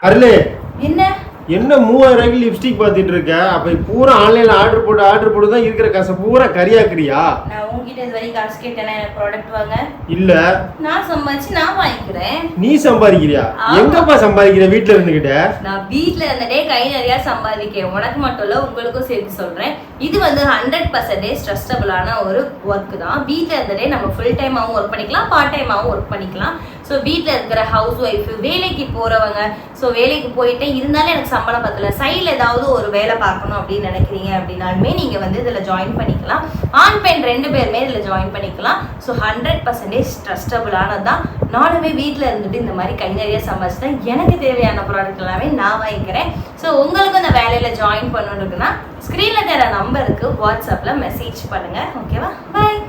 அருளே என்ன என்ன 3000 ரூபாய்க்கு லிப்ஸ்டிக் பார்த்துட்டு இருக்க? அப்ப பூரா ஆன்லைன்ல ஆர்டர் போட்டு தான் இருக்கிற காசை பூரா கரியாக்குறியா? நான் உங்ககிட்ட இது வரைக்கும் காசு கேட்டேனா எனக்கு ப்ராடக்ட் வாங்க? இல்ல, நான் சம்பாதிச்சு நான் வாங்கிக்கிறேன். நீ சம்பாதிக்கிறியா? எங்கப்பா சம்பாதிக்கிற? வீட்ல இருந்துகிட்ட? நான் வீட்ல இருந்தே கை நிறைய சம்பாதிக்கிறேன். உனக்கு மட்டும் இல்ல, உங்களுக்கும் சேர்த்து சொல்றேன். இது வந்து 100% ட்ரஸ்டபிளான ஒரு ஒர்க் தான். வீட்ல இருந்தே நம்ம ஃபுல் டைமாவும் ஒர்க் பண்ணிக்கலாம், பார்ட் டைமாவும் ஒர்க் பண்ணிக்கலாம். ஸோ வீட்டில் இருக்கிற ஹவுஸ் ஒய்ஃபு, வேலைக்கு போகிறவங்க, ஸோ வேலைக்கு போயிட்டே இருந்தாலும் எனக்கு சம்பளம் பத்தல, சைடில் ஏதாவது ஒரு வேலை பார்க்கணும் அப்படின்னு நினைக்கிறீங்க அப்படின்னாலுமே நீங்கள் வந்து இதில் ஜாயின் பண்ணிக்கலாம். ஆண் பெண் 2 பேருமே இதில் ஜாயின் பண்ணிக்கலாம். ஸோ 100% ட்ரஸ்டபுளானது தான். நானுமே வீட்டில் இருந்துட்டு இந்த மாதிரி கை நிறைய சம்பாதிச்சு தான் எனக்கு தேவையான ப்ராடக்ட் எல்லாமே நான் வாங்கிக்கிறேன். ஸோ உங்களுக்கு அந்த வேலையில் ஜாயின் பண்ணணுன்னா ஸ்க்ரீனில் தர நம்பருக்கு வாட்ஸ்அப்பில் மெசேஜ் பண்ணுங்கள். ஓகேவா? பாய்.